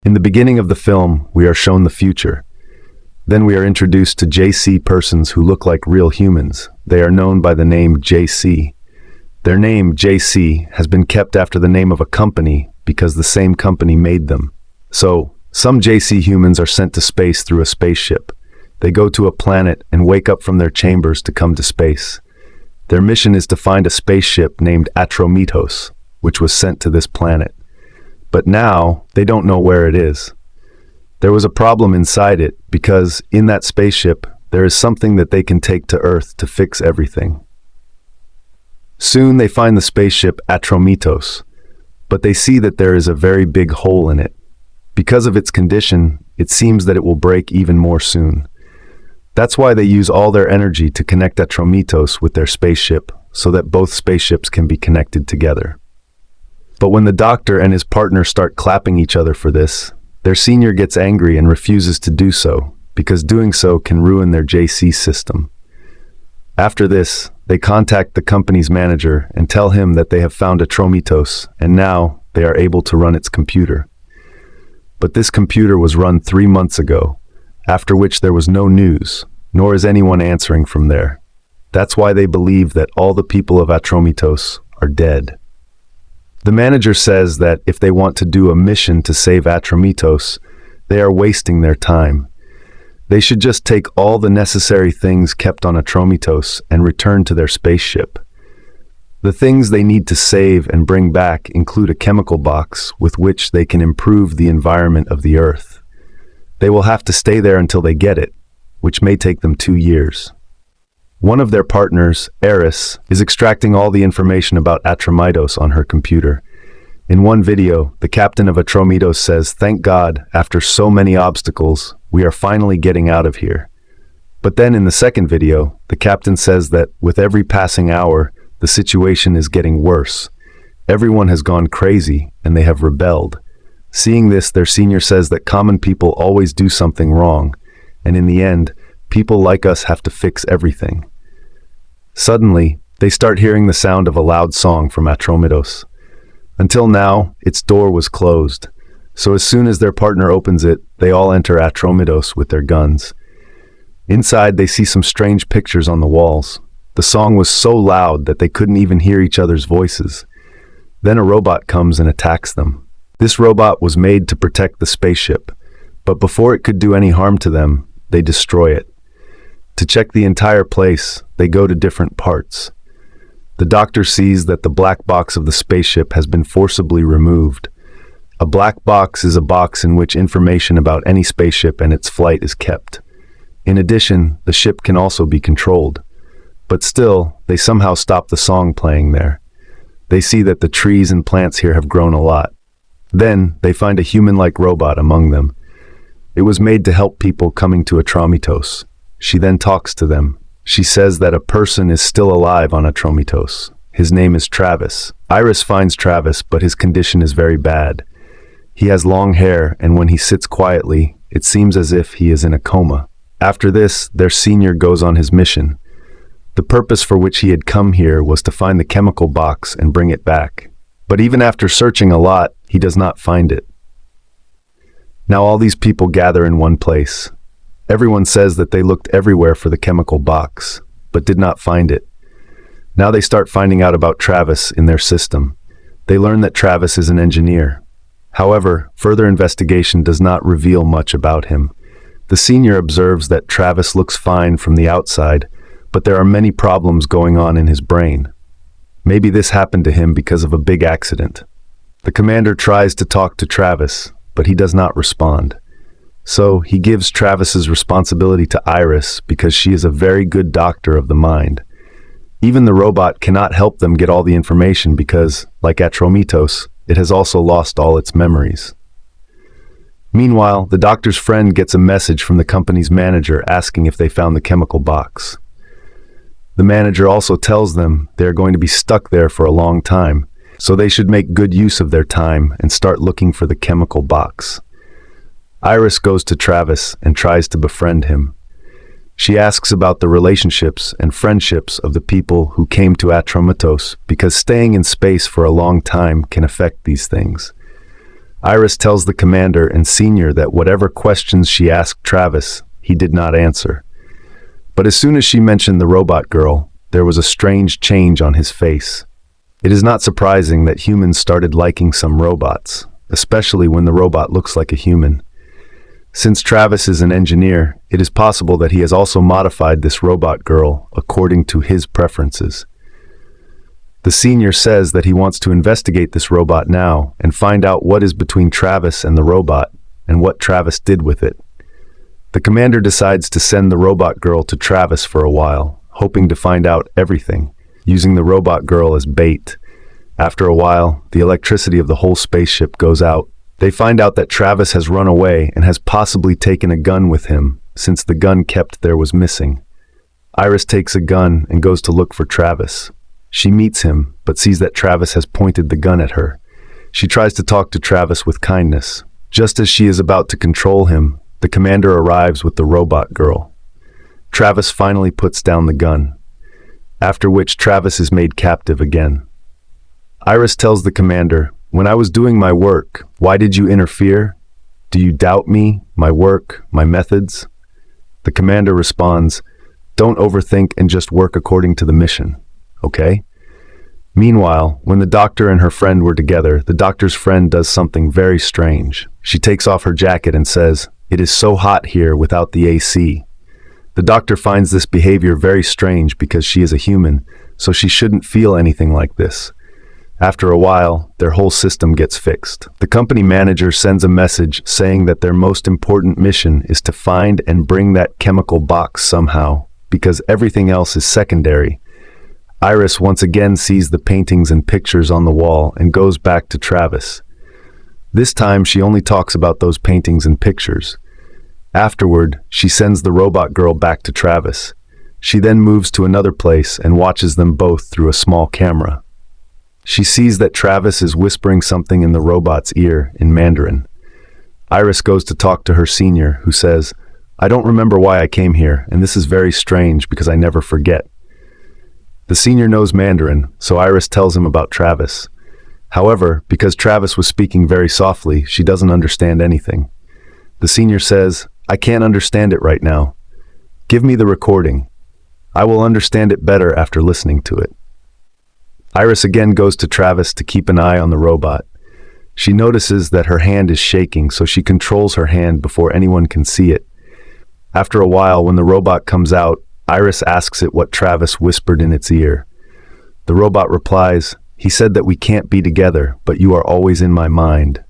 In the beginning of the film, we are shown the future. Then we are introduced to JC persons who look like real humans. They are known by the name JC. Their name, JC, has been kept after the name of a company because the same company made them. So, some JC humans are sent to space through a spaceship. They go to a planet and wake up from their chambers to come to space. Their mission is to find a spaceship named Atromitos, which was sent to this planet. But now, they don't know where it is. There was a problem inside it because, in that spaceship, there is something that they can take to Earth to fix everything. Soon they find the spaceship Atromitos, but they see that there is a very big hole in it. Because of its condition, it seems that it will break even more soon. That's why they use all their energy to connect Atromitos with their spaceship, so that both spaceships can be connected together. But when the doctor and his partner start clapping each other for this, their senior gets angry and refuses to do so, because doing so can ruin their JC system. After this, they contact the company's manager and tell him that they have found Atromitos, and now they are able to run its computer. But this computer was run 3 months ago, after which there was no news, nor is anyone answering from there. That's why they believe that all the people of Atromitos are dead. The manager says that if they want to do a mission to save Atromitos, they are wasting their time. They should just take all the necessary things kept on Atromitos and return to their spaceship. The things they need to save and bring back include a chemical box with which they can improve the environment of the Earth. They will have to stay there until they get it, which may take them 2 years. One of their partners, Eris, is extracting all the information about Atromitos on her computer. In one video, the captain of Atromitos says, "Thank God, after so many obstacles, we are finally getting out of here." But then in the second video, the captain says that with every passing hour, the situation is getting worse. Everyone has gone crazy, and they have rebelled. Seeing this, their senior says that common people always do something wrong, and in the end, people like us have to fix everything. Suddenly, they start hearing the sound of a loud song from Atromitos. Until now, its door was closed, so as soon as their partner opens it, they all enter Atromitos with their guns. Inside, they see some strange pictures on the walls. The song was so loud that they couldn't even hear each other's voices. Then a robot comes and attacks them. This robot was made to protect the spaceship, but before it could do any harm to them, they destroy it. To check the entire place, they go to different parts. The doctor sees that the black box of the spaceship has been forcibly removed. A black box is a box in which information about any spaceship and its flight is kept. In addition, the ship can also be controlled. But still, they somehow stop the song playing there. They see that the trees and plants here have grown a lot. Then, they find a human-like robot among them. It was made to help people coming to Atromitos. She then talks to them. She says that a person is still alive on Atromitos. His name is Travis. Iris finds Travis, but his condition is very bad. He has long hair, and when he sits quietly, it seems as if he is in a coma. After this, their senior goes on his mission. The purpose for which he had come here was to find the chemical box and bring it back. But even after searching a lot, he does not find it. Now all these people gather in one place. Everyone says that they looked everywhere for the chemical box, but did not find it. Now they start finding out about Travis in their system. They learn that Travis is an engineer. However, further investigation does not reveal much about him. The senior observes that Travis looks fine from the outside, but there are many problems going on in his brain. Maybe this happened to him because of a big accident. The commander tries to talk to Travis, but he does not respond. So he gives Travis's responsibility to Iris because she is a very good doctor of the mind. Even the robot cannot help them get all the information because, like Atromitos, it has also lost all its memories. Meanwhile, the doctor's friend gets a message from the company's manager asking if they found the chemical box. The manager also tells them they are going to be stuck there for a long time, so they should make good use of their time and start looking for the chemical box. Iris goes to Travis and tries to befriend him. She asks about the relationships and friendships of the people who came to Atromitos because staying in space for a long time can affect these things. Iris tells the commander and senior that whatever questions she asked Travis, he did not answer. But as soon as she mentioned the robot girl, there was a strange change on his face. It is not surprising that humans started liking some robots, especially when the robot looks like a human. Since Travis is an engineer, it is possible that he has also modified this robot girl according to his preferences. The senior says that he wants to investigate this robot now and find out what is between Travis and the robot and what Travis did with it. The commander decides to send the robot girl to Travis for a while, hoping to find out everything, using the robot girl as bait. After a while, the electricity of the whole spaceship goes out. They find out that Travis has run away and has possibly taken a gun with him, since the gun kept there was missing. Iris takes a gun and goes to look for Travis. She meets him, but sees that Travis has pointed the gun at her. She tries to talk to Travis with kindness. Just as she is about to control him, the commander arrives with the robot girl. Travis finally puts down the gun, after which Travis is made captive again. Iris tells the commander, "When I was doing my work, why did you interfere? Do you doubt me, my work, my methods?" The commander responds, "Don't overthink and just work according to the mission. Okay?" Meanwhile, when the doctor and her friend were together, the doctor's friend does something very strange. She takes off her jacket and says, "It is so hot here without the AC." The doctor finds this behavior very strange because she is a human, so she shouldn't feel anything like this. After a while, their whole system gets fixed. The company manager sends a message saying that their most important mission is to find and bring that chemical box somehow, because everything else is secondary. Iris once again sees the paintings and pictures on the wall and goes back to Travis. This time she only talks about those paintings and pictures. Afterward, she sends the robot girl back to Travis. She then moves to another place and watches them both through a small camera. She sees that Travis is whispering something in the robot's ear in Mandarin. Iris goes to talk to her senior, who says, "I don't remember why I came here, and this is very strange because I never forget." The senior knows Mandarin, so Iris tells him about Travis. However, because Travis was speaking very softly, she doesn't understand anything. The senior says, "I can't understand it right now. Give me the recording. I will understand it better after listening to it." Iris again goes to Travis to keep an eye on the robot. She notices that her hand is shaking, so she controls her hand before anyone can see it. After a while, when the robot comes out, Iris asks it what Travis whispered in its ear. The robot replies, "He said that we can't be together, but you are always in my mind."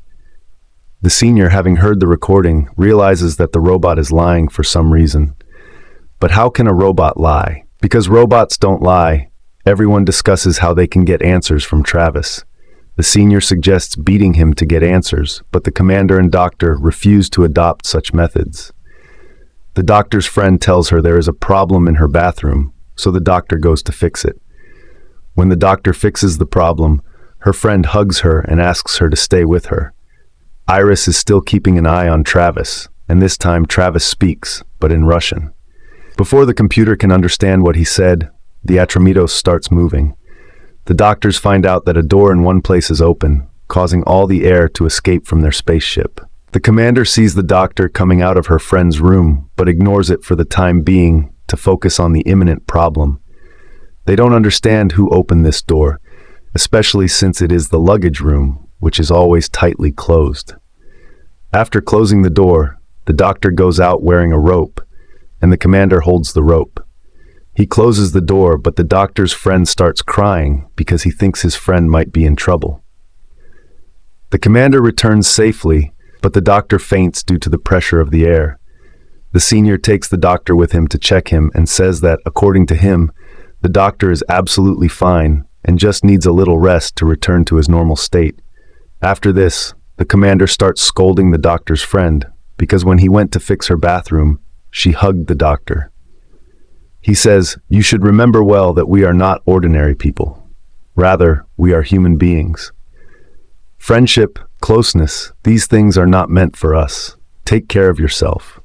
The senior, having heard the recording, realizes that the robot is lying for some reason. But how can a robot lie? Because robots don't lie, everyone discusses how they can get answers from Travis. The senior suggests beating him to get answers, but the commander and doctor refuse to adopt such methods. The doctor's friend tells her there is a problem in her bathroom, so the doctor goes to fix it. When the doctor fixes the problem, her friend hugs her and asks her to stay with her. Iris is still keeping an eye on Travis, and this time Travis speaks, but in Russian. Before the computer can understand what he said, the Atramitos starts moving. The doctors find out that a door in one place is open, causing all the air to escape from their spaceship. The commander sees the doctor coming out of her friend's room, but ignores it for the time being to focus on the imminent problem. They don't understand who opened this door, especially since it is the luggage room, which is always tightly closed. After closing the door, the doctor goes out wearing a rope, and the commander holds the rope. He closes the door, but the doctor's friend starts crying because he thinks his friend might be in trouble. The commander returns safely, but the doctor faints due to the pressure of the air. The senior takes the doctor with him to check him and says that, according to him, the doctor is absolutely fine and just needs a little rest to return to his normal state. After this, the commander starts scolding the doctor's friend because when he went to fix her bathroom, she hugged the doctor. He says, "You should remember well that we are not ordinary people. Rather, we are human beings. Friendship, closeness, these things are not meant for us. Take care of yourself."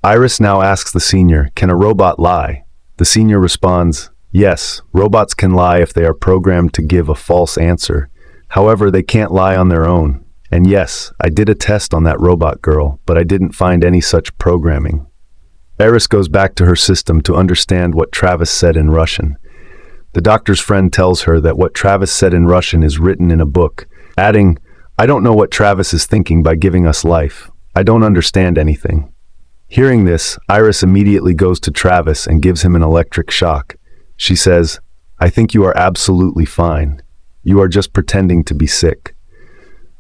Iris now asks the senior, "Can a robot lie?" The senior responds, "Yes, robots can lie if they are programmed to give a false answer. However, they can't lie on their own. And yes, I did a test on that robot girl, but I didn't find any such programming. Iris goes back to her system to understand what Travis said in Russian. The doctor's friend tells her that what Travis said in Russian is written in a book, adding, "I don't know what Travis is thinking by giving us life. I don't understand anything." Hearing this, Iris immediately goes to Travis and gives him an electric shock. She says, "I think you are absolutely fine. You are just pretending to be sick."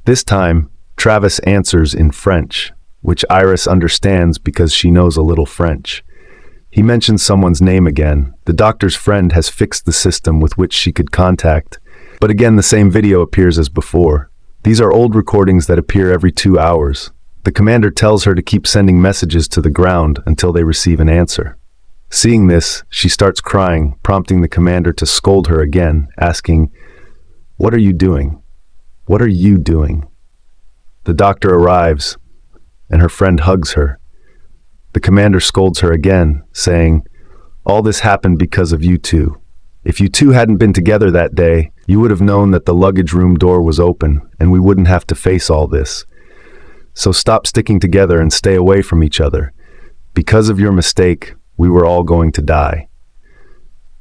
This time, Travis answers in French, which Iris understands because she knows a little French. He mentions someone's name again. The doctor's friend has fixed the system with which she could contact, but again the same video appears as before. These are old recordings that appear every 2 hours. The commander tells her to keep sending messages to the ground until they receive an answer. Seeing this, she starts crying, prompting the commander to scold her again, asking, "What are you doing? What are you doing?" The doctor arrives, and her friend hugs her. The commander scolds her again, saying, "All this happened because of you two. If you two hadn't been together that day, you would have known that the luggage room door was open, and we wouldn't have to face all this. So stop sticking together and stay away from each other. Because of your mistake, we were all going to die."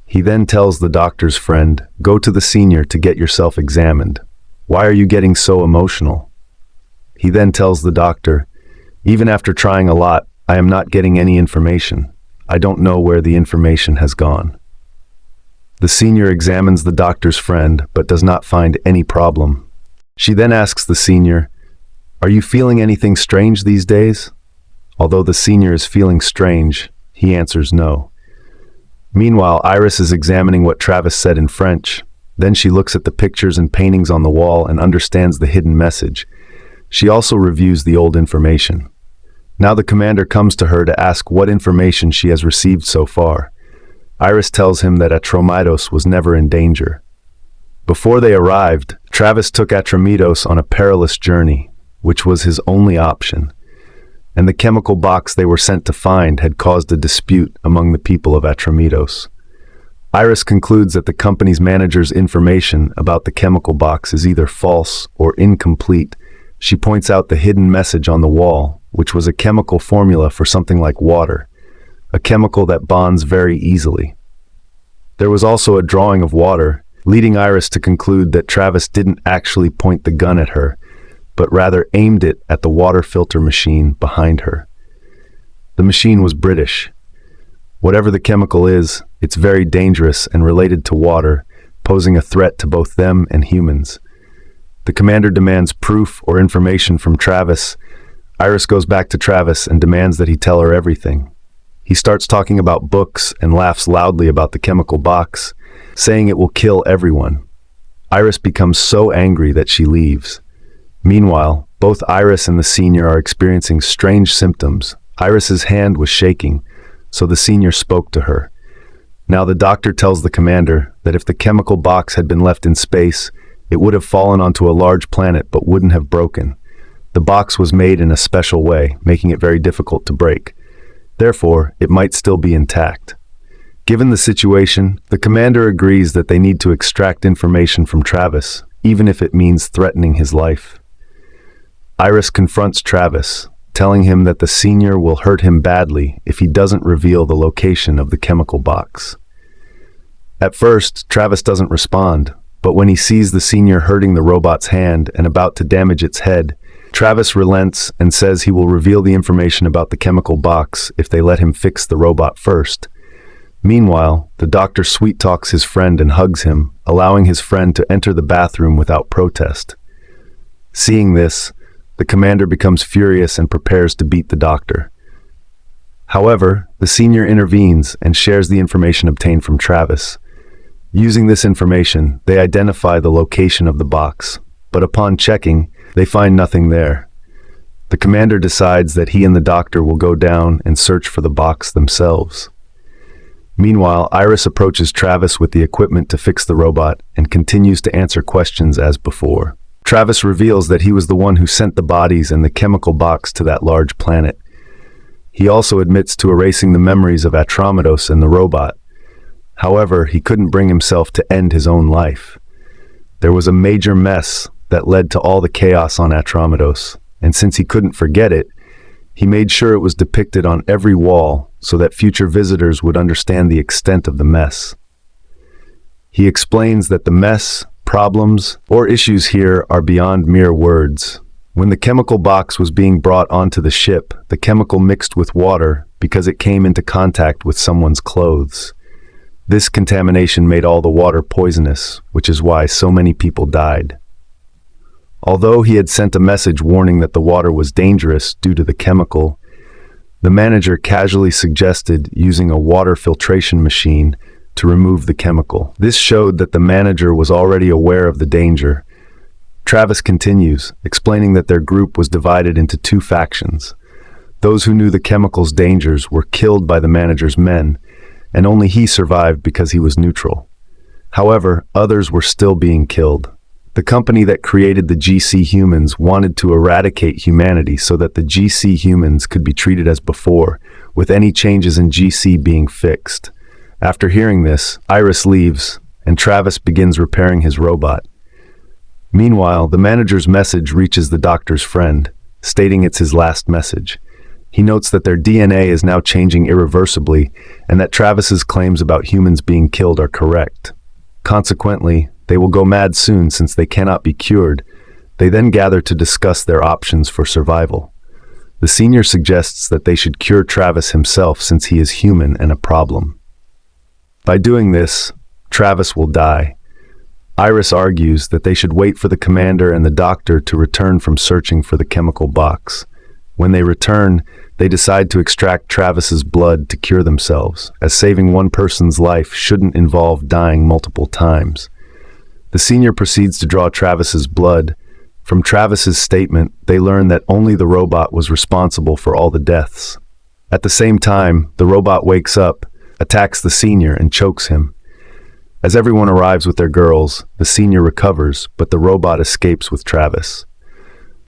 He then tells the doctor's friend, "Go to the senior to get yourself examined. Why are you getting so emotional?" He then tells the doctor, "Even after trying a lot, I am not getting any information. I don't know where the information has gone." The senior examines the doctor's friend, but does not find any problem. She then asks the senior, "Are you feeling anything strange these days?" Although the senior is feeling strange, he answers no. Meanwhile, Iris is examining what Travis said in French. Then she looks at the pictures and paintings on the wall and understands the hidden message. She also reviews the old information. Now the commander comes to her to ask what information she has received so far. Iris tells him that Teleios was never in danger. Before they arrived, Travis took Teleios on a perilous journey, which was his only option. And the chemical box they were sent to find had caused a dispute among the people of Teleios. Iris concludes that the company's manager's information about the chemical box is either false or incomplete. She points out the hidden message on the wall, which was a chemical formula for something like water, a chemical that bonds very easily. There was also a drawing of water, leading Iris to conclude that Travis didn't actually point the gun at her, but rather aimed it at the water filter machine behind her. The machine was British. Whatever the chemical is, it's very dangerous and related to water, posing a threat to both them and humans. The commander demands proof or information from Travis. Iris goes back to Travis and demands that he tell her everything. He starts talking about books and laughs loudly about the chemical box, saying it will kill everyone. Iris becomes so angry that she leaves. Meanwhile, both Iris and the senior are experiencing strange symptoms. Iris's hand was shaking, so the senior spoke to her. Now the doctor tells the commander that if the chemical box had been left in space, it would have fallen onto a large planet but wouldn't have broken. The box was made in a special way, making it very difficult to break. Therefore, it might still be intact. Given the situation, the commander agrees that they need to extract information from Travis, even if it means threatening his life. Iris confronts Travis, telling him that the senior will hurt him badly if he doesn't reveal the location of the chemical box. At first, Travis doesn't respond, but when he sees the senior hurting the robot's hand and about to damage its head, Travis relents and says he will reveal the information about the chemical box if they let him fix the robot first. Meanwhile, the doctor sweet-talks his friend and hugs him, allowing his friend to enter the bathroom without protest. Seeing this, the commander becomes furious and prepares to beat the doctor. However, the senior intervenes and shares the information obtained from Travis. Using this information, they identify the location of the box, but upon checking, they find nothing there. The commander decides that he and the doctor will go down and search for the box themselves. Meanwhile, Iris approaches Travis with the equipment to fix the robot and continues to answer questions as before. Travis reveals that he was the one who sent the bodies and the chemical box to that large planet. He also admits to erasing the memories of Teleios and the robot. However, he couldn't bring himself to end his own life. There was a major mess, that led to all the chaos on Atromitos, and since he couldn't forget it, he made sure it was depicted on every wall so that future visitors would understand the extent of the mess. He explains that the mess, problems, or issues here are beyond mere words. When the chemical box was being brought onto the ship, the chemical mixed with water because it came into contact with someone's clothes. This contamination made all the water poisonous, which is why so many people died. Although he had sent a message warning that the water was dangerous due to the chemical, the manager casually suggested using a water filtration machine to remove the chemical. This showed that the manager was already aware of the danger. Travis continues, explaining that their group was divided into two factions. Those who knew the chemical's dangers were killed by the manager's men, and only he survived because he was neutral. However, others were still being killed. The company that created the GC humans wanted to eradicate humanity so that the GC humans could be treated as before, with any changes in GC being fixed. After hearing this, Iris leaves, and Travis begins repairing his robot. Meanwhile, the manager's message reaches the doctor's friend, stating it's his last message. He notes that their DNA is now changing irreversibly, and that Travis's claims about humans being killed are correct. Consequently, they will go mad soon since they cannot be cured. They then gather to discuss their options for survival. The senior suggests that they should cure Travis himself since he is human and a problem. By doing this, Travis will die. Iris argues that they should wait for the commander and the doctor to return from searching for the chemical box. When they return, they decide to extract Travis's blood to cure themselves, as saving one person's life shouldn't involve dying multiple times. The senior proceeds to draw Travis's blood. From Travis's statement, they learn that only the robot was responsible for all the deaths. At the same time, the robot wakes up, attacks the senior, and chokes him. As everyone arrives with their girls, the senior recovers, but the robot escapes with Travis.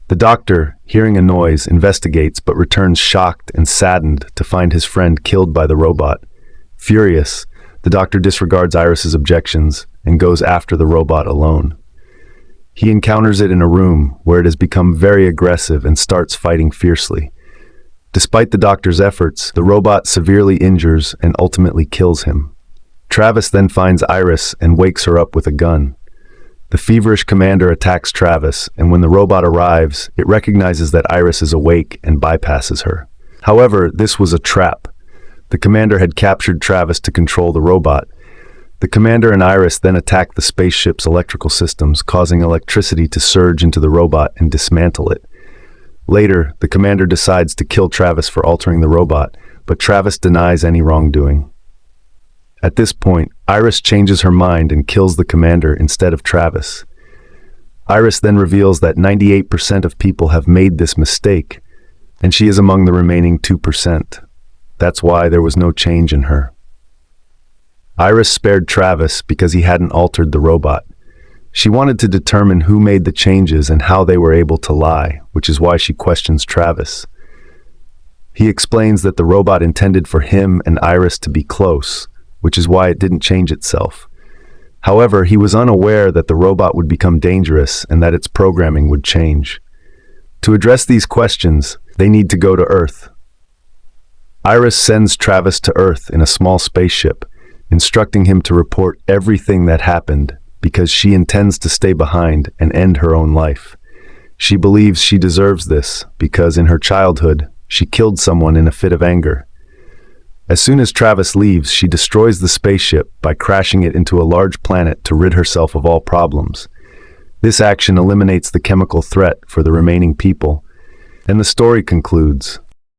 The doctor, hearing a noise, investigates but returns shocked and saddened to find his friend killed by the robot. Furious, the doctor disregards Iris's objections and goes after the robot alone. He encounters it in a room where it has become very aggressive and starts fighting fiercely. Despite the doctor's efforts, the robot severely injures and ultimately kills him. Travis then finds Iris and wakes her up with a gun. The feverish commander attacks Travis, and when the robot arrives, it recognizes that Iris is awake and bypasses her. However, this was a trap. The commander had captured Travis to control the robot. The commander and Iris then attack the spaceship's electrical systems, causing electricity to surge into the robot and dismantle it. Later, the commander decides to kill Travis for altering the robot, but Travis denies any wrongdoing. At this point, Iris changes her mind and kills the commander instead of Travis. Iris then reveals that 98% of people have made this mistake, and she is among the remaining 2%. That's why there was no change in her. Iris spared Travis because he hadn't altered the robot. She wanted to determine who made the changes and how they were able to lie, which is why she questions Travis. He explains that the robot intended for him and Iris to be close, which is why it didn't change itself. However, he was unaware that the robot would become dangerous and that its programming would change. To address these questions, they need to go to Earth. Iris sends Travis to Earth in a small spaceship, instructing him to report everything that happened because she intends to stay behind and end her own life. She believes she deserves this because in her childhood, she killed someone in a fit of anger. As soon as Travis leaves, she destroys the spaceship by crashing it into a large planet to rid herself of all problems. This action eliminates the chemical threat for the remaining people, and the story concludes.